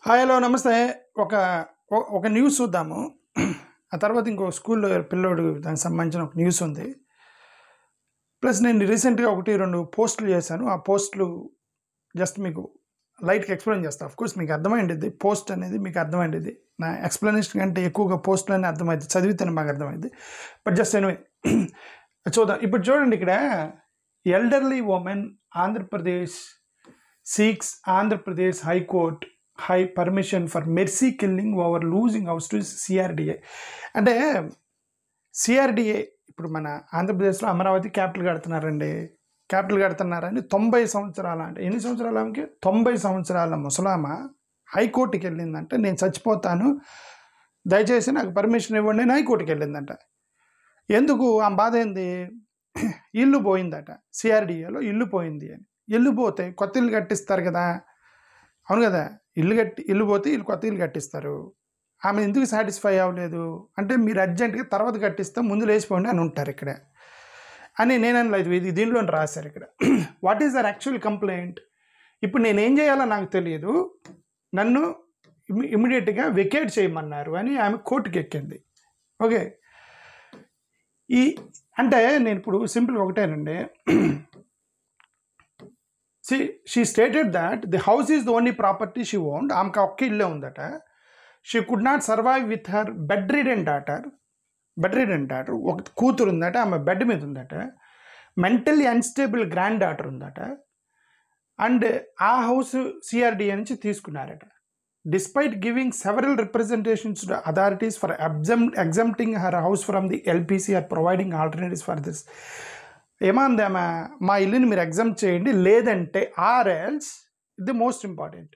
Hi hello నమస్తే. ఒక ఒక న్యూస్ చూద్దాము. ఆ తర్వాత ఇంకో స్కూల్లో పిల్లోడు దానికి సంబంధించిన ఒక న్యూస్ ఉంది. ప్లస్ నేను రీసెంట్గా 1-2 పోస్టులు చేశాను. ఆ పోస్టులు జస్ట్ మీకు లైట్గా ఎక్స్ప్లెయిన్ చేస్తాను. ఆఫ్కోర్స్ మీకు అర్థమైంది, పోస్ట్ అనేది మీకు అర్థమైంది. నా ఎక్స్ప్లెనేషన్ కంటే ఎక్కువగా పోస్టులు అనేది అర్థమైంది, చదివితేనే మాకు అర్థమైంది. బట్ జస్ట్ ఎనివే చూద్దాం. ఇప్పుడు చూడండి, ఇక్కడ elderly women Andhra Pradesh seeks Andhra Pradesh high court high permission for mercy killing over losing house to CRDA. అంటే సిఆర్డిఏ ఇప్పుడు మన ఆంధ్రప్రదేశ్లో అమరావతి క్యాపిటల్ కడుతున్నారని 90 సంవత్సరాల, అంటే ఎన్ని సంవత్సరాల ఆమెకి, 90 సంవత్సరాల ముసలామ హైకోర్టుకి వెళ్ళిందంటే నేను చచ్చిపోతాను, దయచేసి నాకు పర్మిషన్ ఇవ్వండి అని హైకోర్టుకి వెళ్ళిందంట. ఎందుకు ఆ బాధ ఏంది? ఇల్లు పోయిందట, సిఆర్డిఏలో ఇల్లు పోయింది అని. ఇల్లు పోతే కొత్త ఇల్లు కట్టిస్తారు కదా, అవును కదా, ఇల్లు పోతే కొత్త ఇల్లు కట్టిస్తారు. ఆమె ఎందుకు సాటిస్ఫై అవ్వలేదు అంటే, మీరు అర్జెంటుగా తర్వాత కట్టిస్తే ముందు లేచిపోండి అని ఉంటారు ఇక్కడ అని నేను అనలేదు. ఇది దీంట్లో రాశారు ఇక్కడ. What is their actual complaint? ఇప్పుడు నేనేం చేయాలో నాకు తెలియదు, నన్ను ఇమ్మీడియట్గా వెకేట్ చేయమన్నారు అని ఆమె కోర్టుకి ఎక్కింది. ఓకే, అంటే నేను ఇప్పుడు సింపుల్ ఒకటేనండి. She stated that the house is the only property she owned. ఆమెకు ఒక్క ఇల్లే ఉందట. She could not survive with her bedridden daughter. ఒక కూతురు ఉందట, ఆమె బెడ్ మీద ఉందట. మెంటల్లీ అన్స్టేబుల్ గ్రాండ్ డాటర్ ఉందట. అండ్ ఆ హౌస్ సిఆర్డిఏ నుంచి తీసుకున్నారట. Despite giving several representations to authorities for exempting her house from the LPC or providing alternatives for this. ఏమందామా, మా ఇల్లుని మీరు ఎగ్జామ్ చేయండి, లేదంటే or else the most important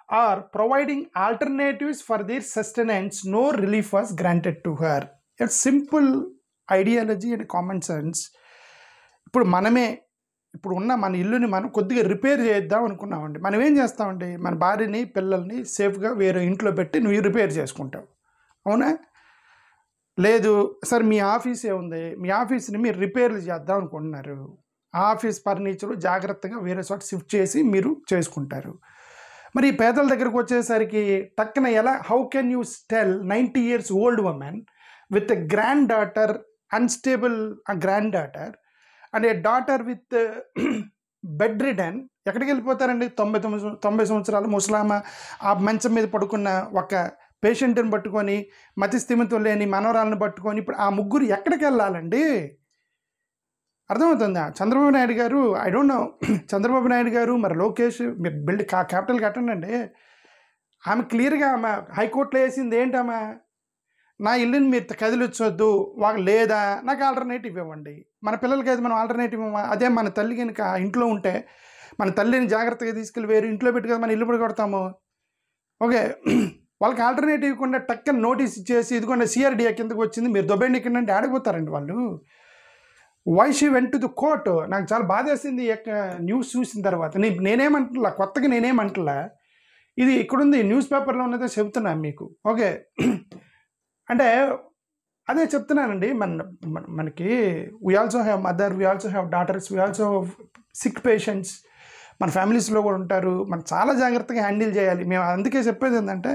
or providing alternatives for their sustenance, no relief was granted to her. It's simple ideology and common sense. ఇప్పుడు మన ఇల్లుని మనం కొద్దిగా రిపేర్ చేద్దాం అనుకున్నామండి. మనం ఏం చేస్తామండి, మన భార్యని పిల్లల్ని సేఫ్గా వేరే ఇంట్లో పెట్టి నువ్వు రిపేర్ చేసుకుంటావు, అవునా? లేదు సార్, మీ ఆఫీస్ ఏముంది, మీ ఆఫీస్ని మీరు రిపేర్లు చేద్దాం అనుకుంటున్నారు, ఆఫీస్ ఫర్నిచరు జాగ్రత్తగా వేరే చోట షిఫ్ట్ చేసి మీరు చేసుకుంటారు. మరి పేదల దగ్గరకు వచ్చేసరికి టక్కున ఎలా, how can you tell 90 years old woman with a granddaughter, unstable granddaughter and a daughter with bedridden, ఎక్కడికి వెళ్ళిపోతారండి? 90 సంవత్సరాలు ముసలామ ఆ మంచం మీద పడుకున్న ఒక పేషెంట్ని పట్టుకొని, మతి స్థిమితం లేని మనవరాలను పట్టుకొని, ఇప్పుడు ఆ ముగ్గురు ఎక్కడికి వెళ్ళాలండి? అర్థమవుతుందా? చంద్రబాబు నాయుడు గారు, I don't know, Chandrababu Naidu గారు మరి లోకేష్, మీరు క్యాపిటల్ కట్టండి. ఆమె క్లియర్గా ఆమె హైకోర్టులో వేసింది ఏంటమ్మా, నా ఇల్లుని మీరు కదిలించొద్దు, లేదా నాకు ఆల్టర్నేటివ్ ఇవ్వండి. మన పిల్లలకి అయితే మనం ఆల్టర్నేటివ్ ఇవ్వమా? అదే మన తల్లి కనుక ఇంట్లో ఉంటే మన తల్లిని జాగ్రత్తగా తీసుకెళ్ళి వేరే ఇంట్లో పెట్టి కదా మన ఇల్లు పడి కొడతాము. ఓకే, వాళ్ళకి ఆల్టర్నేటివ్ ఇవ్వకుండా టక్కన నోటీస్ ఇచ్చేసి ఇదిగోండి సిఆర్డిఏ కిందకు వచ్చింది, మీరు దొబ్బెండి ఇక్కడ అంటే ఆడిపోతారండి వాళ్ళు. Why she went to the court. నాకు చాలా బాధేసింది న్యూస్ చూసిన తర్వాత. నేనేమంటలా, కొత్తగా నేనేమంటలా, ఇది ఇక్కడుంది న్యూస్ పేపర్లో ఉన్నదే చెప్తున్నాను మీకు. ఓకే, అంటే అదే చెప్తున్నానండి. మనకి we also have mother, we also have daughters, we also sick patients, మన ఫ్యామిలీస్లో కూడా ఉంటారు. మనం చాలా జాగ్రత్తగా హ్యాండిల్ చేయాలి. మేము అందుకే చెప్పేది ఏంటంటే,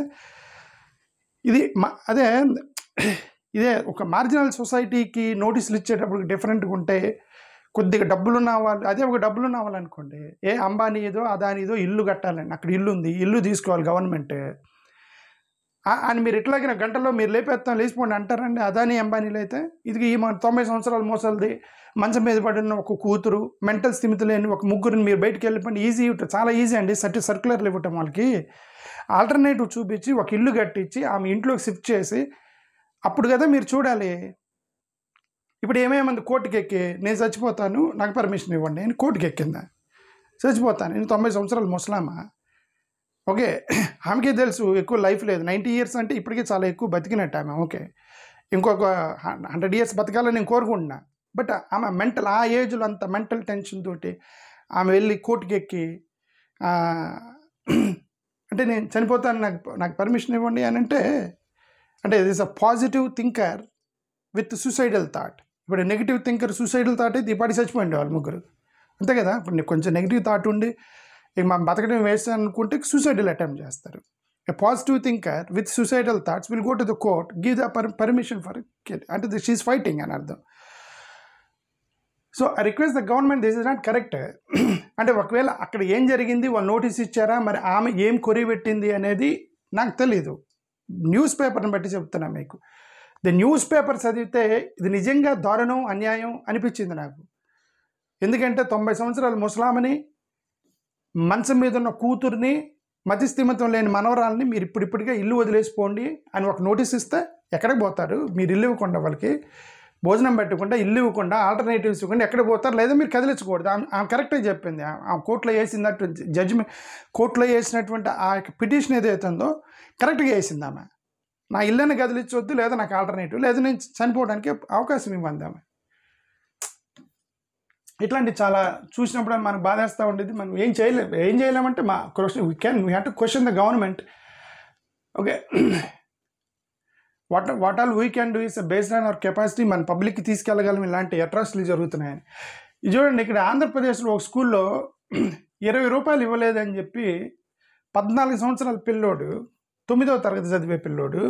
ఇదే ఒక మార్జినల్ సొసైటీకి నోటీసులు ఇచ్చేటప్పుడు డిఫరెంట్గా ఉంటే, కొద్దిగా డబ్బులున్న వాళ్ళు, అదే ఒక డబ్బులున్న వాళ్ళు అనుకోండి, అంబానీదో అదానీదో ఇల్లు కట్టాలండి, అక్కడ ఇల్లు ఉంది, ఇల్లు తీసుకోవాలి గవర్నమెంట్ అని మీరు ఇట్లాగే గంటలో మీరు లేచిపోండి అంటారండి. అదానీ అంబానీలు అయితే ఇది ఈ 90 సంవత్సరాల మోసలది మంచం మీద పడిన ఒక కూతురు, మెంటల్ స్థిమితి లేని ఒక ముగ్గురిని మీరు బయటకు వెళ్ళిపోండి, చాలా ఈజీ అండి. సర్క్యులర్లు ఇవ్వటం వాళ్ళకి. ఆల్టర్నేటివ్ చూపించి ఒక ఇల్లు కట్టించి ఆమె ఇంట్లోకి షిఫ్ట్ చేసి అప్పుడు కదా మీరు చూడాలి. ఇప్పుడు ఏమేమంది కోర్టుకి ఎక్కి, నేను చచ్చిపోతాను నాకు పర్మిషన్ ఇవ్వండి అని కోర్టుకి ఎక్కిందా? చచ్చిపోతాను, నేను 90 సంవత్సరాలు ముసలామా. ఓకే, ఆమెకే తెలుసు ఎక్కువ లైఫ్ లేదు. 90 years అంటే ఇప్పటికే చాలా ఎక్కువ బతికినట్టు ఆమె. ఓకే, ఇంకొక 100 years బతకాలని నేను కోరుకుంటున్నా. బట్ ఆమె మెంటల్, ఆ ఏజ్లో అంత మెంటల్ టెన్షన్ తోటి ఆమె వెళ్ళి కోర్టుకి ఎక్కి అంటే నేను చనిపోతాను, నాకు పర్మిషన్ ఇవ్వండి అని అంటే it is a positive thinker with suicidal thought. ఇప్పుడు నెగిటివ్ థింకర్ సూసైడల్ థాట్ అయితే ఈ పాటి చచ్చిపోయింది వాళ్ళు ముగ్గురు, అంతే కదా. ఇప్పుడు కొంచెం నెగిటివ్ థాట్ ఉండి ఇక మనం బతకడం వేస్ట్ అనుకుంటే సూసైడల్ అటెంప్ట్ చేస్తారు. A positive thinker with suicidal thoughts will go to the court, give the permission for kid. అంటే she's fighting అని అర్థం. So I request the government, this is not correct. అంటే ఒకవేళ అక్కడ ఏం జరిగింది, వాళ్ళు నోటీస్ ఇచ్చారా, మరి ఆమె ఏం కొరి పెట్టింది అనేది నాకు తెలీదు. న్యూస్ పేపర్ని బట్టి చెప్తున్నా మీకు. ది న్యూస్ పేపర్ చదివితే ఇది నిజంగా దారుణం, అన్యాయం అనిపించింది నాకు. ఎందుకంటే 90 సంవత్సరాల ముసలామని, మంచం మీద ఉన్న కూతుర్ని, మతిస్థిమితం లేని మనవరాలని మీరు ఇప్పటికే ఇల్లు వదిలేసిపోండి అని ఒక నోటీస్ ఇస్తే ఎక్కడికి పోతారు? మీరు ఇల్లు ఇవ్వకుండా, వాళ్ళకి భోజనం పెట్టకుండా, ఇల్లు ఇవ్వకుండా, ఆల్టర్నేటివ్స్ ఇవ్వకుండా ఎక్కడికి పోతారు? లేదా మీరు కదిలించకూడదు. ఆమె కరెక్ట్గా చెప్పింది. ఆమె కోర్టులో వేసినట్టు జడ్జిమెంట్, కోర్టులో వేసినటువంటి ఆ యొక్క పిటిషన్ ఏదైతే ఉందో కరెక్ట్గా వేసింది ఆమె. నా ఇల్లుని కదిలించవద్దు, లేదా నాకు ఆల్టర్నేటివ్, లేదా నేను చనిపోవడానికి అవకాశం ఇవ్వండి ఆమె. ఇట్లాంటి చాలా చూసినప్పుడు మనకు బాధేస్తూ ఉండేది. మనం ఏం చేయలేమంటే మా question we have to question the government. Okay, what all we can do is based on hour capacity. మన పబ్లిక్కి తీసుకెళ్ళగలం ఇలాంటి అట్రాసిటీలు జరుగుతున్నాయని. ఇది చూడండి, ఇక్కడ ఆంధ్రప్రదేశ్లో ఒక స్కూల్లో 20 రూపాయలు ఇవ్వలేదని చెప్పి 14 సంవత్సరాల పిల్లోడు, 9వ తరగతి చదివే పిల్లోడు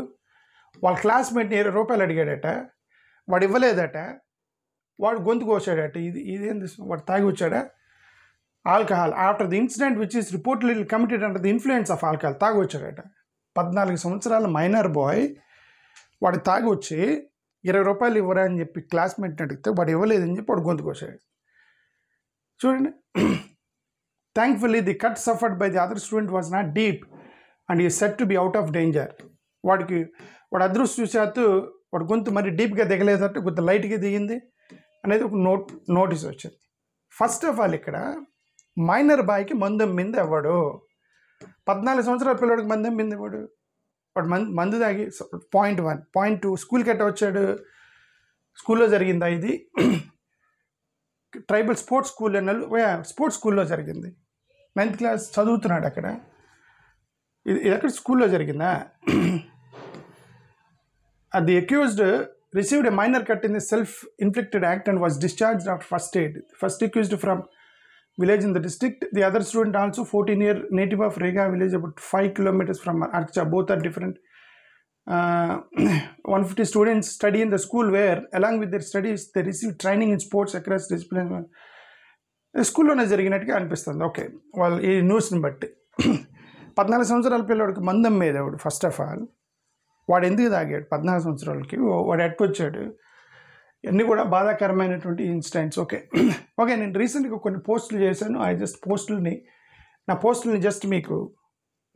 వాళ్ళ క్లాస్మేట్ని 20 రూపాయలు అడిగాడట. వాడు ఇవ్వలేదట. వాడు గొంతు కోసాడట. ఇదేంది, వాడు తాగి వచ్చాడా? Alcohol after the incident which is reportedly committed under the influence of alcohol. తాగి వచ్చాడట. 14 సంవత్సరాల మైనర్ బాయ్ వాడు తాగి వచ్చి 20 రూపాయలు ఇవ్వరా అని చెప్పి క్లాస్మేట్ని అడిగితే వాడు ఇవ్వలేదని చెప్పి వాడు గొంతు కోసాడు. చూడండి, thankfully the cut suffered by the other student was not deep and is set to be out of danger. వాడు అదృష్టవశాత్తు వాడు గొంతు మరి డీప్గా దిగలేదట, కొంత లైట్గా దిగింది అనేది ఒక నోటీస్ వచ్చింది. ఫస్ట్ ఆఫ్ ఆల్ ఇక్కడ మైనర్ బాయ్కి మందు అమ్మింది ఎవడు? 14 సంవత్సరాల పిల్లడికి మందు అమ్మింది ఎవడు? వాడు మందు తాగి. పాయింట్ 1. పాయింట్ 2, స్కూల్కి ఎట్ట వచ్చాడు? స్కూల్లో జరిగిందా ఇది? ట్రైబల్ స్పోర్ట్స్ స్కూల్ స్పోర్ట్స్ స్కూల్లో జరిగింది. 9th క్లాస్ చదువుతున్నాడు అక్కడ. ఇది ఎక్కడ స్కూల్లో జరిగిందా? The accused received a minor cut in the self-inflicted act and was discharged after first aid. First accused from village in the district. The other student also 14-year native of Rega village about 5 kilometers from Archa. Both are different. 150 students study in the school where along with their studies they receive training in sports across disciplines. స్కూల్లోనే జరిగినట్టుగా అనిపిస్తుంది. Okay, వాళ్ళు ఈ న్యూస్ని బట్టి 14 సంవత్సరాల పిల్లవాడికి మందం మీద వాడు. ఫస్ట్ ఆఫ్ ఆల్ వాడు ఎందుకు తాగాడు 14 సంవత్సరాలకి? వాడు ఎట్టుకొచ్చాడు? ఇవన్నీ కూడా బాధాకరమైనటువంటి ఇన్సిడెంట్స్. ఓకే, నేను రీసెంట్గా కొన్ని పోస్టులు చేశాను. నా పోస్టులని జస్ట్ మీకు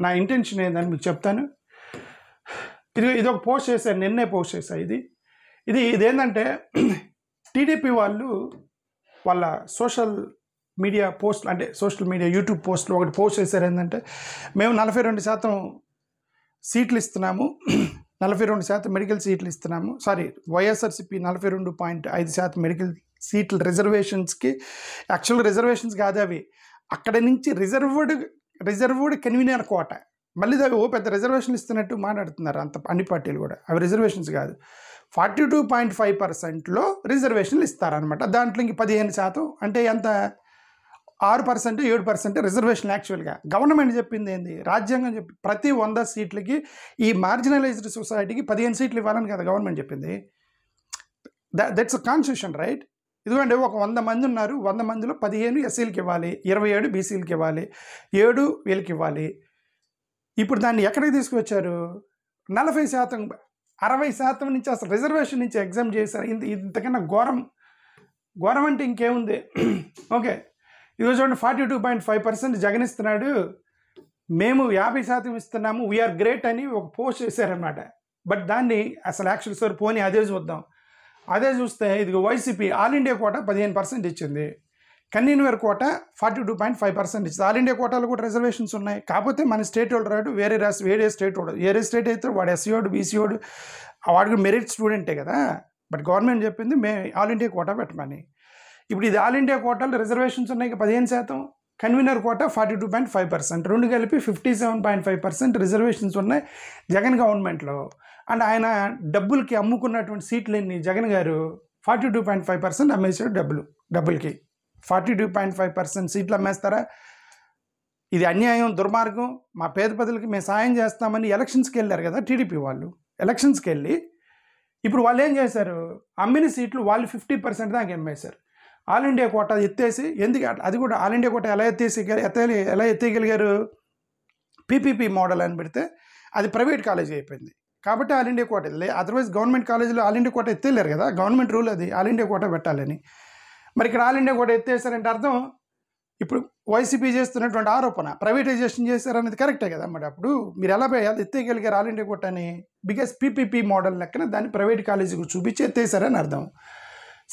నా ఇంటెన్షన్ ఏందని మీకు చెప్తాను. ఇది ఒక పోస్ట్ చేశాను, నిన్నే పోస్ట్ చేశాను. ఇదేంటంటే టీడీపీ వాళ్ళు వాళ్ళ సోషల్ మీడియా పోస్టులు, అంటే సోషల్ మీడియా యూట్యూబ్ పోస్టులు ఒకటి పోస్ట్ చేశారు. ఏంటంటే మేము 42% సీట్లు ఇస్తున్నాము, 42% మెడికల్ సీట్లు ఇస్తున్నాము. వైఎస్ఆర్సీపీ 42.5% మెడికల్ సీట్లు రిజర్వేషన్స్కి. యాక్చువల్గా రిజర్వేషన్స్ కాదు అవి, అక్కడ నుంచి రిజర్వ్డ్ కన్వీనర్ కోట. మళ్ళీ అవి పెద్ద రిజర్వేషన్లు ఇస్తున్నట్టు మాట్లాడుతున్నారు అన్ని పార్టీలు కూడా. అవి రిజర్వేషన్స్ కాదు. 42.5%లో రిజర్వేషన్లు ఇస్తారనమాట. దాంట్లో ఇంక 15% అంటే ఎంత, 6%, 7% రిజర్వేషన్. యాక్చువల్గా గవర్నమెంట్ చెప్పింది ఏంది? రాజ్యాంగం ప్రతి 100 సీట్లకి ఈ మార్జినలైజ్డ్ సొసైటీకి 15 సీట్లు ఇవ్వాలని కదా గవర్నమెంట్ చెప్పింది. That's constitution, right? ఎందుకంటే ఒక 100 మంది ఉన్నారు, 100 మందిలో 15 ఎస్సీలకి ఇవ్వాలి, 27 బీసీలకి ఇవ్వాలి, 7 వీళ్ళకి ఇవ్వాలి. ఇప్పుడు దాన్ని ఎక్కడికి తీసుకువచ్చారు? 40%, 60% నుంచి అసలు రిజర్వేషన్ నుంచి ఎగ్జామ్ చేశారు. ఇంతకన్నా ఘోరం అంటే ఇంకేముంది? ఓకే, ఈరోజు 42.5% జగన్ ఇస్తున్నాడు, మేము 50% ఇస్తున్నాము, వీఆర్ గ్రేట్ అని ఒక పోస్ట్ చేశారనమాట. బట్ దాన్ని అసలు యాక్చువల్ సార్ పోనీ అదే చూద్దాం. అదే చూస్తే ఇది వైసీపీ ఆల్ ఇండియా కోట 15% ఇచ్చింది, కన్వీనర్ కోట 42.5% ఇచ్చింది. ఆల్ ఇండియా కోటాలు కూడా రిజర్వేషన్స్ ఉన్నాయి. కాకపోతే మన స్టేట్ వాళ్ళు రాడు, వేరే స్టేట్ అయితే వాడు ఎస్సీఓడు బీసీఓడు వాడికి మెరిట్ స్టూడెంటే కదా. బట్ గవర్నమెంట్ చెప్పింది ఆల్ ఇండియా కోటా పెట్టమని. ఇప్పుడు ఇది ఆల్ ఇండియా కోటాలో రిజర్వేషన్స్ ఉన్నాయి 15%, కన్వీనర్ కోట 42.5%, రెండు కలిపి 57.5% రిజర్వేషన్స్ ఉన్నాయి జగన్ గవర్నమెంట్లో. అండ్ ఆయన డబ్బులకి అమ్ముకున్నటువంటి సీట్లు ఎన్ని? జగన్ గారు 42.5% అమ్మేసాడు డబ్బులకి. 42.5% సీట్లు అమ్మేస్తారా? ఇది అన్యాయం, దుర్మార్గం, మా పేద ప్రజలకి మేము సాయం చేస్తామని ఎలక్షన్స్కి వెళ్ళారు కదా టీడీపీ వాళ్ళు. ఎలక్షన్స్కి వెళ్ళి ఇప్పుడు వాళ్ళు ఏం చేశారు, అమ్మిన సీట్లు వాళ్ళు 50% దాకా అమ్మేశారు. ఆల్ ఇండియా కోటా ఎత్తేసి, ఎందుకు అది కూడా ఆల్ ఇండియా కోటా ఎలా ఎత్తేయగలిగారు, పీపీపీ మోడల్ అని పెడితే అది ప్రైవేట్ కాలేజీ అయిపోయింది కాబట్టి all India quota. Otherwise government కాలేజీలో ఆల్ ఇండియా కోట ఎత్తేలేరు కదా, గవర్నమెంట్ రూల్ అది ఆల్ ఇండియా కోట పెట్టాలని. మరి ఇక్కడ ఆల్ ఇండియా కోట ఎత్తేసారంటే అర్థం ఇప్పుడు వైసీపీ చేస్తున్నటువంటి ఆరోపణ ప్రైవేటైజేషన్ చేశారనేది కరెక్టే కదా. మరి అప్పుడు మీరు ఎలా ఎత్తేయగలిగారు ఆల్ ఇండియా కోట అని? బికాస్ పీపీపీ మోడల్ లెక్కన దాన్ని ప్రైవేట్ కాలేజీకి చూపించి ఎత్తేసారని అర్థం.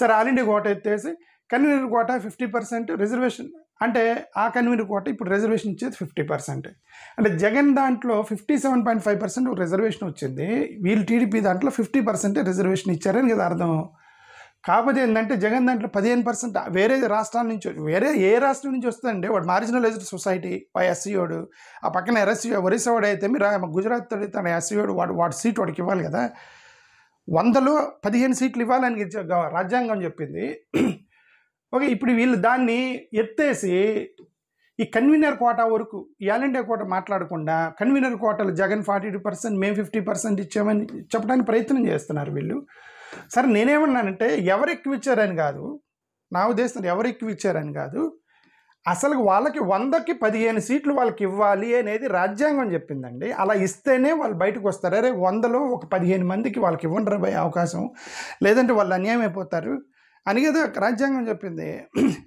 సరే, ఆల్ ఇండియా కోట ఎత్తేసి కన్వీనర్ కోట 50% రిజర్వేషన్ అంటే ఆ కన్వీనర్ కోట ఇప్పుడు రిజర్వేషన్ ఇచ్చేది 50%. అంటే జగన్ దాంట్లో 57.5% రిజర్వేషన్ వచ్చింది, వీళ్ళు టీడీపీ దాంట్లో 50% రిజర్వేషన్ ఇచ్చారని కదా అర్థం. కాకపోతే ఏంటంటే జగన్ దాంట్లో 15% వేరే రాష్ట్రాల నుంచి, వేరే ఏ రాష్ట్రం నుంచి వస్తుందండి, వాడు మార్జినలైజ్డ్ సొసైటీ ఎస్సీఓడు, ఆ పక్కన ఒరిస్సా వాడు అయితే మీరు గుజరాత్ తన ఎస్సీఓడు వాడు సీట్ వాడికి ఇవ్వాలి కదా. 100లో 15 సీట్లు ఇవ్వాలని రాజ్యాంగం చెప్పింది. ఓకే, ఇప్పుడు వీళ్ళు దాన్ని ఎత్తేసి ఈ కన్వీనర్ కోటా వరకు ఈ ఆల్ ఇండియా కోట మాట్లాడకుండా కన్వీనర్ కోటలు జగన్ 42%, మేము 50% ఇచ్చామని చెప్పడానికి ప్రయత్నం చేస్తున్నారు వీళ్ళు. సరే, నేనేమన్నానంటే ఎవరు ఎక్కువ ఇచ్చారని కాదు, నా ఉద్దేశం ఎవరు ఎక్కువ ఇచ్చారని కాదు, అసలు వాళ్ళకి 100కి 15 సీట్లు వాళ్ళకి ఇవ్వాలి అనేది రాజ్యాంగం చెప్పిందండి. అలా ఇస్తేనే వాళ్ళు బయటకు వస్తారు. అరే 100లో ఒక 15 మందికి వాళ్ళకి ఇవ్వండి రాబోయే అవకాశం, లేదంటే వాళ్ళు అన్యాయం అయిపోతారు అని కదా రాజ్యాంగం చెప్పింది.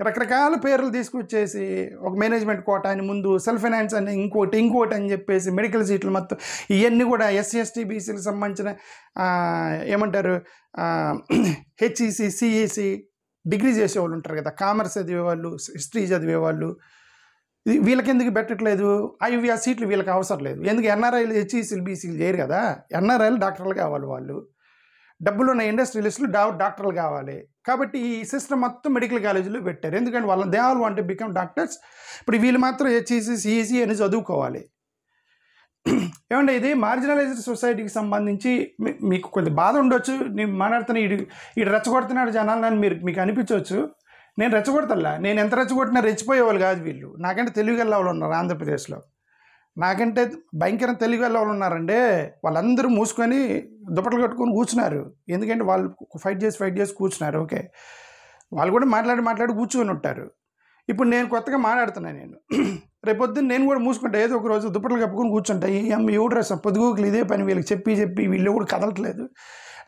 రకరకాల పేర్లు తీసుకొచ్చేసి ఒక మేనేజ్మెంట్ కోట అని, ముందు సెల్ఫ్ ఫైనాన్స్ అని, ఇంకోటి అని చెప్పేసి మెడికల్ సీట్లు మొత్తం ఇవన్నీ కూడా ఎస్సీ ఎస్టీ బీసీలకు సంబంధించిన ఏమంటారు హెచ్ఈసి సిఈసి డిగ్రీ చేసేవాళ్ళు ఉంటారు కదా, కామర్స్ చదివేవాళ్ళు, హిస్టరీ చదివేవాళ్ళు, వీళ్ళకి ఎందుకు పెట్టట్లేదు? అవి ఆ సీట్లు వీళ్ళకి అవసరం లేదు. ఎందుకు ఎన్ఆర్ఐలు హెచ్ఈసీలు బీసీలు చేయరు కదా, ఎన్ఆర్ఐలు డాక్టర్లు కావాలి, వాళ్ళు డబ్బులు ఉన్న ఇండస్ట్రియలిస్టులు డాక్టర్లు కావాలి. కాబట్టి ఈ సిస్టమ్ మొత్తం మెడికల్ కాలేజీలో పెట్టారు. ఎందుకంటే వాళ్ళ they all want to become doctors. ఇప్పుడు వీళ్ళు మాత్రం హెచ్ఈసి సిఈసి అని చదువుకోవాలి. ఏమంటే ఇది మార్జినలైజ్డ్ సొసైటీకి సంబంధించి మీకు కొంచెం బాధ ఉండొచ్చు. నేను మాట్లాడుతున్నా ఈడు రెచ్చగొడుతున్నాడు జనాలని మీకు అనిపించవచ్చు. నేను రెచ్చగొడతల్లా, నేను ఎంత రెచ్చగొట్టినా రెచ్చిపోయేవాళ్ళు కాదు వీళ్ళు. నాకంటే తెలివిగల వాళ్ళు ఉన్నారు ఆంధ్రప్రదేశ్లో, నాకంటే భయంకర తెలివిగల వాళ్ళు ఉన్నారంటే వాళ్ళందరూ మూసుకొని దుప్పట్లు కట్టుకొని కూర్చున్నారు. ఎందుకంటే వాళ్ళు ఫైట్ చేసి కూర్చున్నారు. ఓకే, వాళ్ళు కూడా మాట్లాడి కూర్చొని ఉంటారు. ఇప్పుడు నేను కొత్తగా మాట్లాడుతున్నాను. నేను రేపొద్దున నేను కూడా మూసుకుంటా, ఏదో ఒక రోజు దుప్పట్లు కప్పుకొని కూర్చుంటా. ఈ అమ్మ ఎవడు రసం పొద్దుగోకులు ఇదే పని, వీళ్ళకి చెప్పి వీళ్ళు కూడా కదలట్లేదు.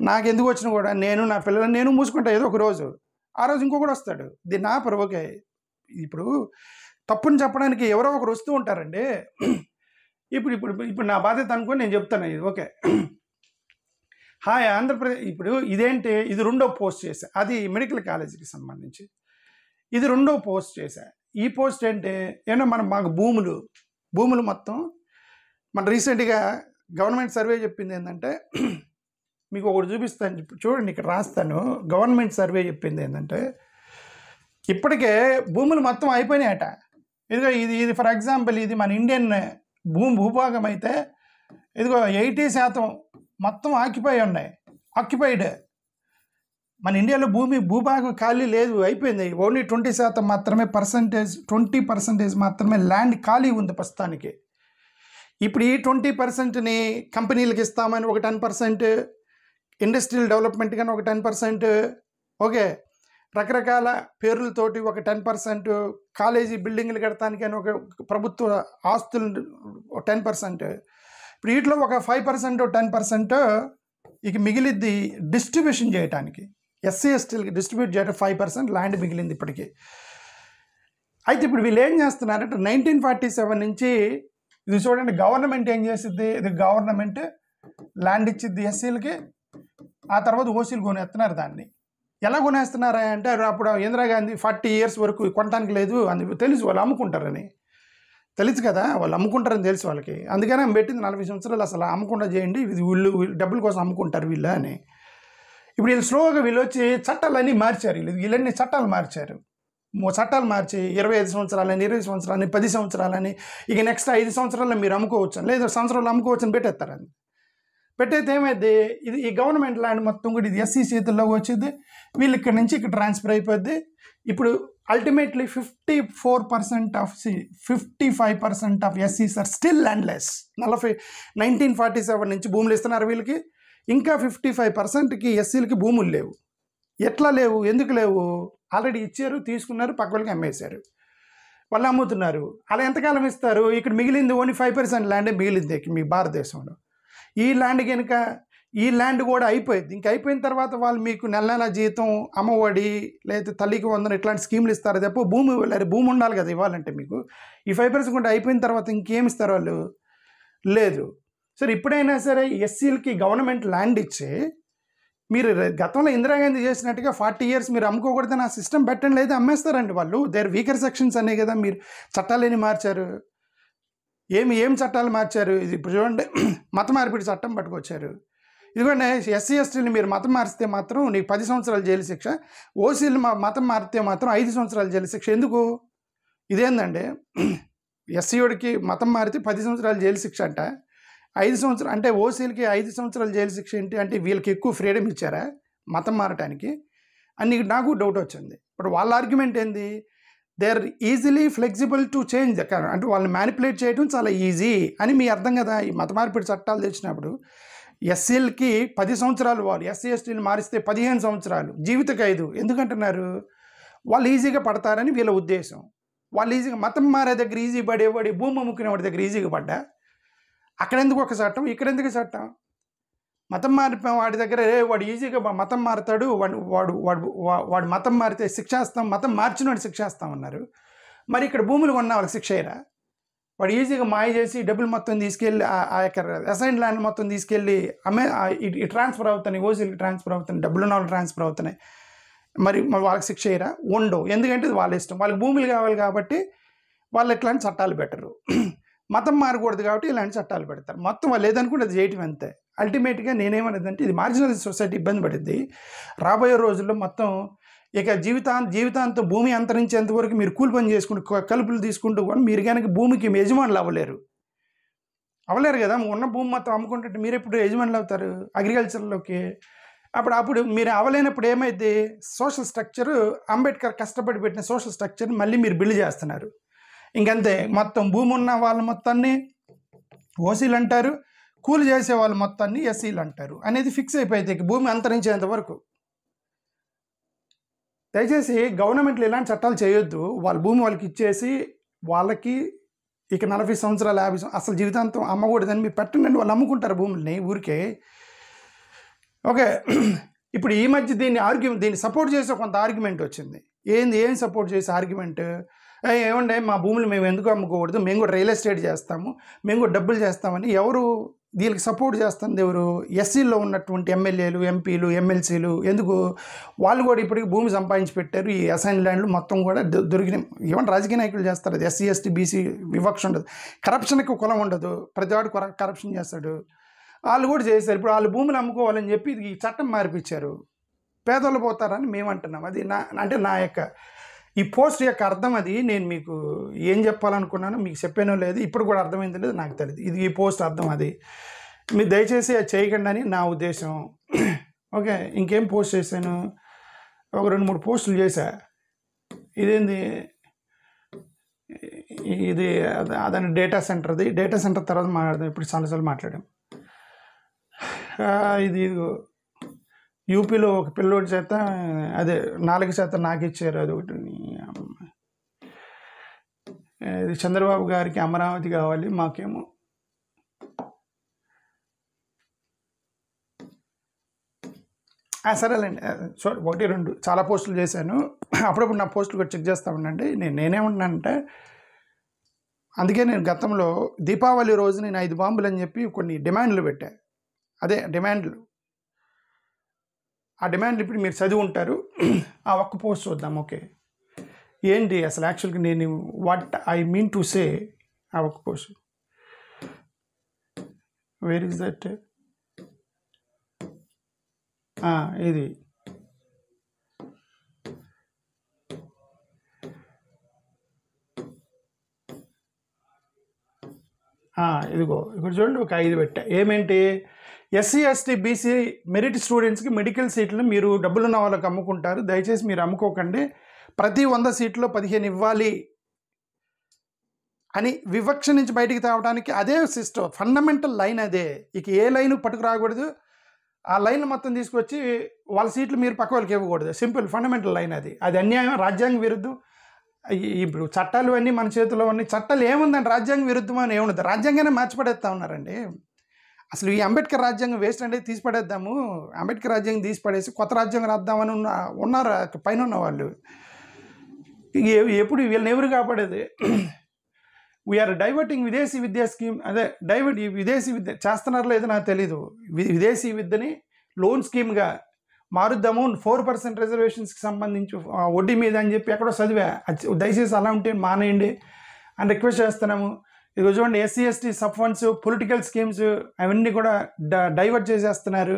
నాకు ఎందుకు వచ్చినా కూడా నేను నా పిల్లలను నేను మూసుకుంటా ఏదో ఒక రోజు. ఆ రోజు ఇంకొకటి వస్తాడు, దీన్ని ఆపరు. ఓకే, ఇప్పుడు తప్పుని చెప్పడానికి ఎవరో ఒకరు వస్తూ ఉంటారండి. ఇప్పుడు నా బాధ్యత అనుకొని నేను చెప్తాను ఇది. Okay, hi Andhra Pradesh. ఇప్పుడు ఇదేంటి, ఇది 2వ పోస్ట్ చేశా, అది మెడికల్ కాలేజీకి సంబంధించి. ఇది 2వ పోస్ట్ చేశా. ఈ పోస్ట్ ఏంటి, మాకు భూములు మొత్తం మన రీసెంట్గా గవర్నమెంట్ సర్వే చెప్పింది ఏంటంటే, మీకు ఒకటి చూపిస్తాను చూడండి, ఇక్కడ రాస్తాను. గవర్నమెంట్ సర్వే చెప్పింది ఏంటంటే ఇప్పటికే భూములు మొత్తం అయిపోయినాయట. ఇదిగో ఇది ఫర్ ఎగ్జాంపుల్, ఇది మన ఇండియన్ భూభాగం అయితే ఇదిగో 80% మొత్తం ఆక్యుపైడ్. మన ఇండియాలో భూభాగం ఖాళీ లేదు, అయిపోయింది. ఓన్లీ 20% మాత్రమే 20% మాత్రమే ల్యాండ్ ఖాళీ ఉంది ప్రస్తుతానికి. ఇప్పుడు ఈ 20%ని కంపెనీలకు ఇస్తామని ఒక 10%, ఇండస్ట్రియల్ డెవలప్మెంట్ కానీ ఒక 10%, ఓకే, రకరకాల పేర్లతోటి ఒక 10%, కాలేజీ బిల్డింగ్లు కడటానికి అని ఒక ప్రభుత్వ ఆస్తులు 10%. ఇప్పుడు వీటిలో ఒక 5% 10% ఇక మిగిలిద్ది డిస్ట్రిబ్యూషన్ చేయడానికి, ఎస్సీ ఎస్టీలకి డిస్ట్రిబ్యూట్ చేయడం 5% ల్యాండ్ మిగిలింది ఇప్పటికీ. అయితే ఇప్పుడు వీళ్ళు ఏం చేస్తున్నారంటే 1947 నుంచి ఇది చూడండి, గవర్నమెంట్ ఏం చేసిద్ది, ఇది గవర్నమెంట్ ల్యాండ్ ఇచ్చిద్ది ఎస్సీలకి, ఆ తర్వాత ఓసీలు కొనేస్తున్నారు. దాన్ని ఎలా కొనేస్తున్నారా అంటే, అప్పుడు ఇందిరాగాంధీ 40 years వరకు కొనడానికి లేదు అని తెలుసు, వాళ్ళు అమ్ముకుంటారని తెలుసు కదా, వాళ్ళు అమ్ముకుంటారని తెలుసు వాళ్ళకి. అందుకని ఆమె పెట్టింది 40 సంవత్సరాలు అసలు అమ్మకుండా చేయండి, ఇది వీళ్ళు డబ్బుల కోసం అమ్ముకుంటారు వీళ్ళు అని. ఇప్పుడు వీళ్ళు స్లోగా వీళ్ళు వచ్చి చట్టాలన్నీ మార్చారు. వీళ్ళన్నీ చట్టాలు మార్చారు. మార్చి 25 సంవత్సరాలని 20 సంవత్సరాలని 10 సంవత్సరాలని, ఇక నెక్స్ట్ 5 సంవత్సరాల్లో మీరు అమ్ముకోవచ్చు, లేదా సంవత్సరాలు అమ్ముకోవచ్చు అని పెట్టేస్తారని. పెట్టయితే ఏమైంది, ఈ గవర్నమెంట్ ల్యాండ్ మొత్తం కూడా ఇది ఎస్సీ చేతుల్లోకి వచ్చింది, వీళ్ళు ఇక్కడ నుంచి ఇక్కడ ట్రాన్స్ఫర్ అయిపోద్ది. ఇప్పుడు అల్టిమేట్లీ 54% ఆఫ్ 55% ఆఫ్ ఎస్సీస్ ఆర్ స్టిల్ ల్యాండ్లెస్. 1947 నుంచి భూములు ఇస్తున్నారు వీళ్ళకి, ఇంకా 55%కి ఎస్సీలకి భూములు లేవు. ఎట్లా లేవు, ఎందుకు లేవు? ఆల్రెడీ ఇచ్చారు, తీసుకున్నారు, పక్క వాళ్ళకి అమ్మేశారు, వాళ్ళు అమ్ముతున్నారు. అలా ఎంతకాలం ఇస్తారు? ఇక్కడ మిగిలింది ఓన్లీ 5% ల్యాండే మిగిలింది మీ భారతదేశంలో. ఈ ల్యాండ్ కనుక ఈ ల్యాండ్ కూడా అయిపోయింది. ఇంకా అయిపోయిన తర్వాత వాళ్ళు మీకు నెల నెల జీతం, అమ్మఒడి, లేదా తల్లికి వందనం ఇట్లాంటి స్కీములు ఇస్తారు తప్ప భూమి ఇవ్వలేరు. భూమి ఉండాలి కదా ఇవ్వాలంటే మీకు. ఈ 5% కూడా అయిపోయిన తర్వాత ఇంకేమి ఇస్తారు వాళ్ళు? లేదు. సరే, ఇప్పుడైనా సరే ఎస్సీలకి గవర్నమెంట్ ల్యాండ్ ఇచ్చి, మీరు గతంలో ఇందిరాగాంధీ చేసినట్టుగా 40 years మీరు అమ్ముకోకూడదని ఆ సిస్టమ్ పెట్టండి, లేదా అమ్మేస్తారండి వాళ్ళు. దేర్ వీకర్ సెక్షన్స్ అనే కదా మీరు చట్టాలేని మార్చారు. ఏం చట్టాలు మార్చారు? ఇది ఇప్పుడు చూడండి, మత మార్పిడి చట్టం పట్టుకొచ్చారు. ఇదిగోండి, ఎస్సీ ఎస్టీని మీరు మతం మారిస్తే మాత్రం నీకు 10 సంవత్సరాల జైలు శిక్ష, ఓసీలు మతం మారితే మాత్రం 5 సంవత్సరాల జైలు శిక్ష. ఎందుకు? ఇదేందండి, ఎస్సీఓడికి మతం మారితే 10 సంవత్సరాల జైలు శిక్ష అంట, 5 సంవత్సరాలు అంటే ఓసీలకి 5 సంవత్సరాల జైలు శిక్ష ఏంటి అంటే వీళ్ళకి ఎక్కువ ఫ్రీడమ్ ఇచ్చారా మతం మారటానికి అని నాకు డౌట్ వచ్చింది. ఇప్పుడు వాళ్ళ ఆర్గ్యుమెంట్ ఏంది? They are easily flexible to change the current, అంటే వాళ్ళని మ్యానిపులేట్ చేయడం చాలా ఈజీ అని మీ అర్థం కదా. ఈ మత మార్పిడి చట్టాలు తెచ్చినప్పుడు ఎస్సీలకి 10 సంవత్సరాలు, వాళ్ళు ఎస్సీ ఎస్టీలు మారిస్తే 15 సంవత్సరాలు జీవిత ఖైదు. ఎందుకంటున్నారు? వాళ్ళు ఈజీగా పడతారని వీళ్ళ ఉద్దేశం. వాళ్ళు ఈజీగా మతం మారే దగ్గర ఈజీ పడేవాడి, భూమి అమ్ముకునే వాడి దగ్గర ఈజీగా పడ్డా, అక్కడెందుకు ఒక చట్టం, ఇక్కడెందుకు చట్టం? మతం మారిపోయిన వాడి దగ్గర వాడు ఈజీగా మతం మారుతాడు, వాడు మతం మారితే శిక్షేస్తాం, మతం మార్చిన వాడు శిక్షేస్తామన్నారు. మరి ఇక్కడ భూములు కొన్న వాళ్ళకి శిక్ష అయ్యారా? వాడు ఈజీగా మాయ చేసి డబ్బులు మొత్తం తీసుకెళ్ళి ఆ యొక్క అసైన్ ల్యాండ్ మొత్తం తీసుకెళ్ళి ట్రాన్స్ఫర్ అవుతున్నాయి, ఓసీలకి ట్రాన్స్ఫర్ అవుతున్నాయి, డబ్బులున్న వాళ్ళు ట్రాన్స్ఫర్ అవుతున్నాయి. మరి వాళ్ళకి శిక్ష అయ్యారా? ఉండవు. ఎందుకంటే ఇది వాళ్ళ ఇష్టం, వాళ్ళకి భూములు కావాలి కాబట్టి వాళ్ళు ఇట్లాంటి చట్టాలు పెట్టరు. మతం మారకూడదు కాబట్టి ఇలాంటి చట్టాలు పెడతారు. మొత్తం వాళ్ళు ఏదనుకుంటే అది చేయటం అంతే. అల్టిమేట్గా నేనేమనేదంటే ఇది మార్జినల్ సొసైటీ ఇబ్బంది పడింది. రాబోయే రోజుల్లో మొత్తం ఇక జీవితాంతం భూమి అంతరించేంత వరకు మీరు కూలి పని చేసుకుంటూ కలుపులు తీసుకుంటూ కూడా మీరు కనుక భూమికి యజమానులు అవ్వలేరు కదా. ఉన్న భూమి మొత్తం అమ్ముకుంటుంటే మీరు ఎప్పుడు యజమానులు అవుతారు అగ్రికల్చర్లోకి? అప్పుడు మీరు అవ్వలేనప్పుడు ఏమైంది? సోషల్ స్ట్రక్చర్, అంబేద్కర్ కష్టపడి పెట్టిన సోషల్ స్ట్రక్చర్ మళ్ళీ మీరు బిల్డ్ చేస్తున్నారు. ఇంకంతే, మొత్తం భూమి ఉన్న వాళ్ళ మొత్తాన్ని ఓసీలు అంటారు, కూలి చేసే వాళ్ళ మొత్తాన్ని ఎస్సీలు అంటారు అనేది ఫిక్స్ అయిపోయింది భూమి అంతరించేంత వరకు. దయచేసి గవర్నమెంట్లు ఇలాంటి చట్టాలు చేయొద్దు. వాళ్ళ భూమి వాళ్ళకి ఇచ్చేసి వాళ్ళకి ఇక 40 సంవత్సరాలు 50 అసలు జీవితాంతం అమ్మకూడదని మీరు పెట్టండి, వాళ్ళు అమ్ముకుంటారు భూముల్ని ఊరికే. ఓకే, ఇప్పుడు ఈ మధ్య దీన్ని సపోర్ట్ చేసే కొంత ఆర్గ్యుమెంట్ వచ్చింది. ఏం సపోర్ట్ చేసే ఆర్గ్యుమెంట్? ఏమంటే మా భూములు మేము ఎందుకు అమ్ముకోకూడదు, మేము కూడా రియల్ ఎస్టేట్ చేస్తాము, మేము కూడా డబ్బులు చేస్తామని ఎవరు దీనికి సపోర్ట్ చేస్తుంది? ఎవరు? ఎస్సీల్లో ఉన్నటువంటి ఎమ్మెల్యేలు, ఎంపీలు, ఎమ్మెల్సీలు. ఎందుకు? వాళ్ళు కూడా ఇప్పటికి భూమి సంపాదించి పెట్టారు. ఈ అసైన్ ల్యాండ్లు మొత్తం కూడా దొరికినాయి. ఏమన్నా రాజకీయ నాయకులు చేస్తారు, అది ఎస్సీ ఎస్టీ బీసీ వివక్ష ఉండదు, కరప్షన్కి కులం ఉండదు, ప్రతివాడు కరప్షన్ చేస్తాడు. వాళ్ళు కూడా చేశారు. ఇప్పుడు వాళ్ళు భూములు అమ్ముకోవాలని చెప్పి ఈ చట్టం మార్పిచ్చారు. పేదోళ్ళు పోతారని మేము అంటున్నాం. అది నా యొక్క ఈ పోస్ట్ యొక్క అర్థం అది. నేను మీకు ఏం చెప్పాలనుకున్నానో మీకు చెప్పానో లేదు, ఇప్పుడు కూడా అర్థమైంది లేదు నాకు తెలియదు. ఇది ఈ పోస్ట్ అర్థం అది. మీరు దయచేసి అది చేయకండి అని నా ఉద్దేశం. ఓకే, ఇంకేం పోస్ట్ చేశాను? ఒక 2-3 పోస్టులు చేశా. ఇదేంది, ఇది అదని డేటా సెంటర్ తర్వాత మాట్లాడదాం. ఇప్పుడు చాలాసార్లు మాట్లాడాం. ఇది యూపీలో ఒక పిల్లోడి చేత అదే 4% నాకు ఇచ్చారు. అది ఒకటి. ఇది చంద్రబాబు గారికి అమరావతి కావాలి, మాకేమో సరేలేండి. 1-2 చాలా పోస్టులు చేశాను. అప్పుడప్పుడు నా పోస్టులు కూడా చెక్ చేస్తూ ఉండండి. నేనేమంటున్నానంటే, అందుకే నేను గతంలో దీపావళి రోజు నేను 5 బాంబులు అని చెప్పి కొన్ని డిమాండ్లు పెట్టా. అదే డిమాండ్లు, ఆ డిమాండ్లు ఇప్పుడు మీరు చదివి ఉంటారు. ఆ ఒక్క పోస్ట్ చూద్దాం. ఓకే, ఏంటి అసలు యాక్చువల్గా నేను what I mean to say. ఆ ఒక్క పోస్ట్, వేర్ ఇస్ దట్? ఇది ఇదిగో ఇక్కడ చూడండి, ఒక 5 పెట్టా. ఏమేంటి? ఎస్సీ ఎస్టీ బీసీ మెరిట్ స్టూడెంట్స్కి మెడికల్ సీట్లు మీరు డబ్బులున్న వాళ్ళకి అమ్ముకుంటారు, దయచేసి మీరు అమ్ముకోకండి, ప్రతి 100 సీట్లో 15 ఇవ్వాలి అని వివక్ష నుంచి బయటికి తేవడానికి అదే సిస్టమ్, ఫండమెంటల్ లైన్ అదే. ఇక ఏ లైన్ పట్టుకు రాకూడదు, ఆ లైన్ మొత్తం తీసుకొచ్చి వాళ్ళ సీట్లు మీరు పక్క వాళ్ళకి ఇవ్వకూడదు. సింపుల్ ఫండమెంటల్ లైన్ అది. అది అన్యాయం, రాజ్యాంగ విరుద్ధం. ఇప్పుడు చట్టాలు అన్నీ మన చేతిలో ఉన్నాయి. చట్టాలు ఏముందండి, రాజ్యాంగ విరుద్ధం అని ఏముండదు, రాజ్యాంగానే మార్చిపడేస్తా ఉన్నారండి. అసలు ఈ అంబేద్కర్ రాజ్యాంగం వేస్ట్ అంటే తీసి పడేద్దాము, అంబేద్కర్ రాజ్యాంగం తీసి పడేసి కొత్త రాజ్యాంగం రాద్దామని ఉన్నారు పైన ఉన్న వాళ్ళు. ఎప్పుడు వీళ్ళని ఎవరు కాపాడేది? వీఆర్ డైవర్టింగ్ విదేశీ విద్యా స్కీమ్, అదే డైవర్ట్ విదేశీ విద్య చేస్తున్నారో లేదో నాకు తెలీదు. విదేశీ విద్యని లోన్ స్కీమ్గా మారుద్దాము, 4% రిజర్వేషన్స్కి సంబంధించి వడ్డీ మీద అని చెప్పి ఎక్కడో చదివా. దయచేసి అలా ఉంటే మానేయండి అని రిక్వెస్ట్ చేస్తున్నాము. ఇది చూడండి, SC ST sub funds, political schemes అవన్నీ కూడా డైవర్ట్ చేసేస్తున్నారు.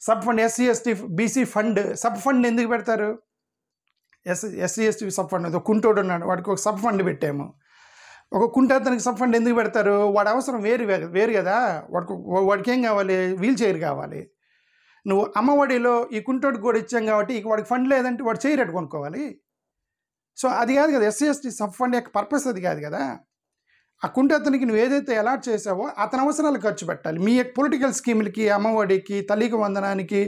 Sub fund, SC ST BC fund, sub fund ఎందుకు పెడతారు? ఎస్సీ ఎస్టీ సబ్ ఫండ్, ఒక కుంటోడు ఉన్నాడు, వాడికి ఒక సబ్ ఫండ్ పెట్టాము. ఒక కుంటేతనికి సబ్ ఫండ్ ఎందుకు పెడతారు? వాడి అవసరం వేరు కదా. వాడికి ఏం కావాలి? వీల్ చైర్ కావాలి. నువ్వు అమ్మఒడిలో ఈ కుంటోడికి కూడా ఇచ్చాం కాబట్టి ఇక వాడికి ఫండ్ లేదంటే వాడు చైర్ ఎట్టు కొనుక్కోవాలి. సో అది కాదు కదా, ఎస్సీ ఎస్టీ సబ్ ఫండ్ యొక్క పర్పస్ అది కాదు కదా. ఆ కుంటేతనికి నువ్వు ఏదైతే అలాట్ చేసావో అతని అవసరాలు ఖర్చు పెట్టాలి. మీ యొక్క పొలిటికల్ స్కీములకి, అమ్మఒడికి, తల్లికి వందనానికి,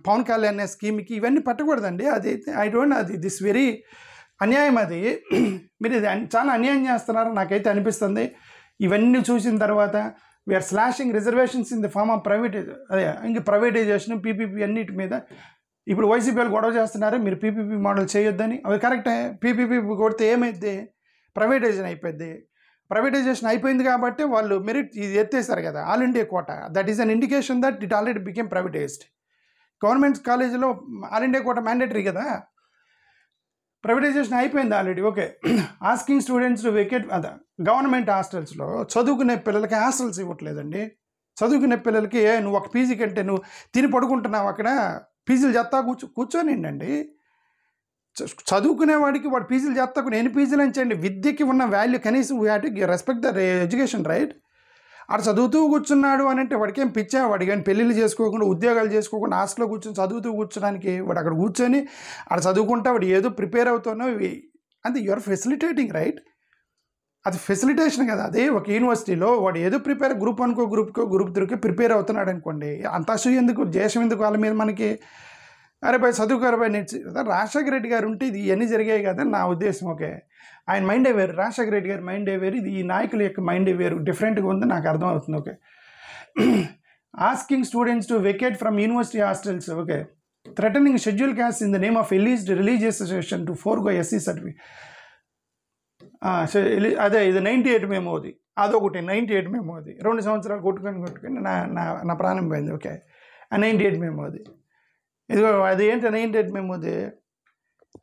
పవన్ కళ్యాణ్ స్కీమ్కి ఇవన్నీ పెట్టకూడదండి. అది అది దిస్ వెరీ అన్యాయం. అది మీరు ఇది చాలా అన్యాయం చేస్తున్నారని నాకైతే అనిపిస్తుంది. ఇవన్నీ చూసిన తర్వాత we're slashing reservations in the form of privatisation, PPP అన్నిటి మీద. ఇప్పుడు వైసీపీ వాళ్ళు గొడవ చేస్తున్నారు, మీరు పీపీపీ మోడల్ చేయొద్దని. అవి కరెక్టే, పీపీపీ కొడితే ఏమైద్ది? ప్రైవేటైజేషన్ అయిపోద్ది. ప్రైవేటైజేషన్ అయిపోయింది కాబట్టి వాళ్ళు మెరిట్ ఇది ఎత్తేసారు కదా, all India quota. That is an indication that it already became privatised. Government కాలేజీలో ఆల్ ఇండియా కోటా మ్యాండేటరీ కదా, ప్రైవేటైజేషన్ అయిపోయింది already. Okay, asking students to vacate. అదే గవర్నమెంట్ హాస్టల్స్లో చదువుకునే పిల్లలకి హాస్టల్స్ ఇవ్వట్లేదండి. చదువుకునే పిల్లలకి నువ్వు ఒక పీజీ కంటే నువ్వు తిని పడుకుంటున్నావు అక్కడ, పీజీలు చేస్తా కూర్చోనిండి. చదువుకునేవాడికి వాడు పీజీలు చేస్తా, ఎన్ని పీజీలు అంచండి. విద్యకి ఉన్న వాల్యూ కనీసం we have to respect the education, right? ఆడు చదువుతూ కూర్చున్నాడు అని అంటే వాడికి ఏం పిచ్చా? వాడి కానీ పెళ్ళిళ్ళు చేసుకోకుండా, ఉద్యోగాలు చేసుకోకుండా హాస్టల్లో కూర్చొని చదువుతూ కూర్చోడానికి, వాడు అక్కడ కూర్చొని ఆడు చదువుకుంటా వాడు ఏదో ప్రిపేర్ అవుతున్నావు అంటే యూఆర్ ఫెసిలిటేటింగ్, రైట్? అది ఫెసిలిటేషన్ కదా. అదే ఒక యూనివర్సిటీలో వాడు ఏదో ప్రిపేర్, గ్రూప్ 1కో గ్రూప్ 3కో ప్రిపేర్ అవుతున్నాడు అనుకోండి, అంత అసూ ఎందుకు, దేశం ఎందుకు వాళ్ళ మీద మనకి? అరే భయ్ చదువుకోరు భయ్ నేర్చి. రాజశేఖర రెడ్డి గారు ఉంటే ఇది ఇవన్నీ జరిగాయి కదా నా ఉద్దేశం. ఓకే, ఆయన మైండే వేరు, రాజశేఖర రెడ్డి గారి మైండే వేరు, ఇది ఈ నాయకుల యొక్క మైండే వేరు, డిఫరెంట్గా ఉంది, నాకు అర్థమవుతుంది. Okay, asking students to vacate from university hostels. Okay, threatening schedule caste in the name of alleged religious association to forgo SC certificate. అదే ఇది 98 మెమోది, అదొకటి 98 మెమోది. 2 సంవత్సరాలు కొట్టుకొని నా ప్రాణం పోయింది. ఓకే, 98 మెమోది. ఇదిగో అది ఏంటి 98 మెమోది?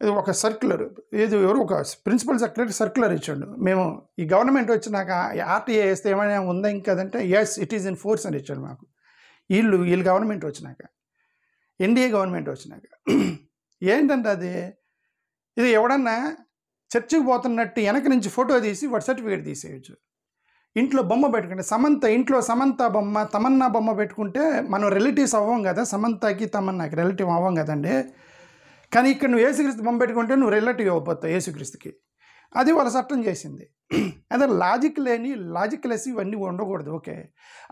ఇది ఒక సర్క్యులర్, ఇది ఎవరు ఒక ప్రిన్సిపల్ సర్క్యులర్ ఇచ్చాడు. మేము ఈ గవర్నమెంట్ వచ్చినాక ఆర్టీఏ వేస్తే ఏమైనా ఉందా ఇంకదంటే, yes it is in force అని ఇచ్చాడు మాకు. వీళ్ళు గవర్నమెంట్ వచ్చినాక, ఎన్డీఏ గవర్నమెంట్ వచ్చినాక. ఏంటంటే అది, ఇది ఎవడన్నా చర్చికి పోతున్నట్టు వెనక నుంచి ఫోటో తీసి వాడు సర్టిఫికేట్ తీసేయచ్చు. ఇంట్లో బొమ్మ పెట్టుకుంటే ఇంట్లో సమంత బొమ్మ, తమన్నా బొమ్మ పెట్టుకుంటే మనం రిలేటివ్స్ అవ్వం కదా, సమంతకి తమన్నాకి రిలేటివ్ అవ్వం కదండి. కానీ ఇక్కడ నువ్వు యేసుక్రీస్తు బొమ్మ పెట్టుకుంటే నువ్వు రిలేటివ్ అయిపోతావు యేసుక్రీస్తుకి. అది వాళ్ళ చట్టం చేసింది. అదే లాజిక్ లెస్ ఇవన్నీ ఉండకూడదు. ఓకే,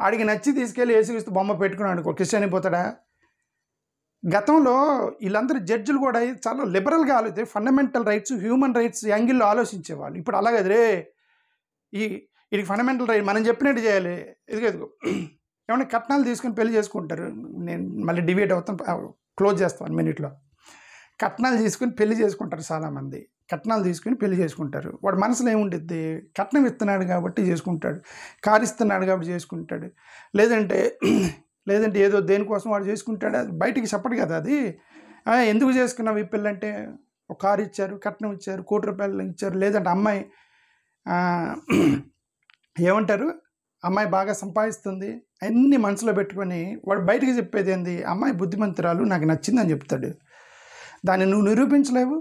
ఆడికి నచ్చి తీసుకెళ్ళి యేసుక్రీస్తు బొమ్మ పెట్టుకున్నాడు, క్రిస్టియన్ అయిపోతాడా? గతంలో వీళ్ళందరూ జడ్జిలు కూడా చాలా లిబరల్గా ఆలోచించి ఫండమెంటల్ రైట్స్, హ్యూమన్ రైట్స్ యాంగిల్లో ఆలోచించేవాళ్ళు. ఇప్పుడు అలాగే రే ఇది ఫండమెంటల్ రైట్, మనం చెప్పినట్టు చేయాలి. ఎదుగు ఏమన్నా కట్నాలు తీసుకుని పెళ్లి చేసుకుంటారు. నేను మళ్ళీ డిబేట్ అవుతాను, క్లోజ్ చేస్తాను 1 మినిట్లో. కట్నాలు తీసుకుని పెళ్లి చేసుకుంటారు చాలామంది. కట్నాలు తీసుకుని పెళ్లి చేసుకుంటారు. వాడు మనసులో ఏముంటుంది? కట్నం ఇస్తున్నాడు కాబట్టి చేసుకుంటాడు, కారు ఇస్తున్నాడు కాబట్టి చేసుకుంటాడు, లేదంటే ఏదో దేనికోసం వాడు చేసుకుంటాడు. అది బయటికి చెప్పడు కదా. అది ఎందుకు చేసుకున్నావు ఈ పిల్లంటే, ఒక కారు ఇచ్చారు, కట్నం ఇచ్చారు, ₹1 కోటి ఇచ్చారు, లేదంటే అమ్మాయి ఏమంటారు, అమ్మాయి బాగా సంపాదిస్తుంది, అన్నీ మనసులో పెట్టుకొని వాడు బయటికి చెప్పేది ఏంది? అమ్మాయి బుద్ధిమంతురాలు, నాకు నచ్చిందని చెప్తాడు. దాన్ని నువ్వు నిరూపించలేవు.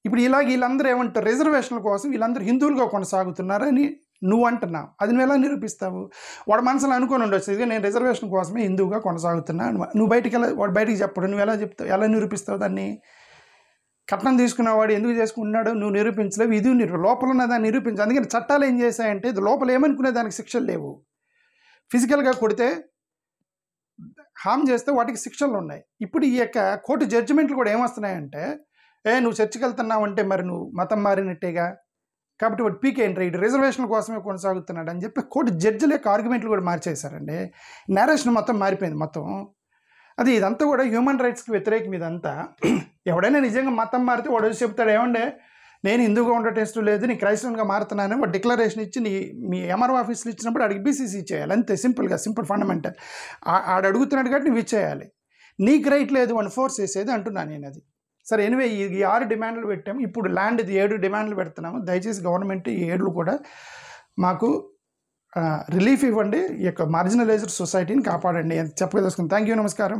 ఇప్పుడు ఇలాగ వీళ్ళందరూ ఏమంటారు, రిజర్వేషన్ల కోసం వీళ్ళందరూ హిందువులుగా కొనసాగుతున్నారని నువ్వు అంటున్నావు. అది నువ్వు ఎలా నిరూపిస్తావు? వాడు మనసులో అనుకొని ఉండొచ్చు, ఇదిగా నేను రిజర్వేషన్ కోసమే హిందువుగా కొనసాగుతున్నా. నువ్వు బయటికి వాడు బయటికి చెప్పడు, నువ్వు ఎలా చెప్తావు, ఎలా నిరూపిస్తావు దాన్ని? కట్నం తీసుకున్నవాడు ఎందుకు చేసుకుంటున్నాడు నువ్వు నిరూపించలేవు, ఇది లోపల ఉన్న దాన్ని నిరూపించు. అందుకని చట్టాలు ఏం చేశాయంటే ఇది లోపల ఏమనుకునే దానికి శిక్షలు లేవు. ఫిజికల్గా కొడితే హామ్ చేస్తే వాటికి శిక్షలు ఉన్నాయి. ఇప్పుడు ఈ యొక్క కోర్టు జడ్జిమెంట్లు కూడా ఏమొస్తున్నాయంటే, నువ్వు చర్చికి వెళ్తున్నావు అంటే మరి నువ్వు మతం మారినట్టేగా, కాబట్టి వాడు పీకేంట్రీ ఇటు రిజర్వేషన్ల కోసమే కొనసాగుతున్నాడు అని చెప్పి కోర్టు జడ్జిల యొక్క ఆర్గ్యుమెంట్లు కూడా మార్చేశారండి. నేరేషన్ మొత్తం మారిపోయింది మొత్తం. అది ఇదంతా కూడా హ్యూమన్ రైట్స్కి వ్యతిరేకం ఇదంతా. ఎవడైనా నిజంగా మతం మారితే వాడు వచ్చి చెప్తాడు, ఏమండే నేను హిందూగా ఉండటం ఇష్టం లేదు, నీ క్రైస్తవునిగా మారుతున్నాను, వాడు డిక్లరేషన్ ఇచ్చి మీ ఎంఆర్ఓ ఆఫీస్లో ఇచ్చినప్పుడు అడిగి బీసీసీ ఇచ్చేయాలి, అంతే సింపుల్గా, సింపుల్ ఫండమెంటల్. ఆడు అడుగుతున్నాడు కాబట్టి నువ్వు ఇచ్చేయాలి. నీకు రైట్ లేదు అని ఫోర్స్ చేసేది అంటున్నాను నేను. అది సరే. ఎనివే ఈ 6 డిమాండ్లు పెట్టాము. ఇప్పుడు ల్యాండ్ది 7 డిమాండ్లు పెడుతున్నాము. దయచేసి గవర్నమెంట్ ఈ 7 కూడా మాకు రిలీఫ్ ఇవ్వండి, ఈ యొక్క మార్జినలైజ్డ్ సొసైటీని కాపాడండి అని చెప్పదలుచుకుంది. థ్యాంక్ యూ, నమస్కారం.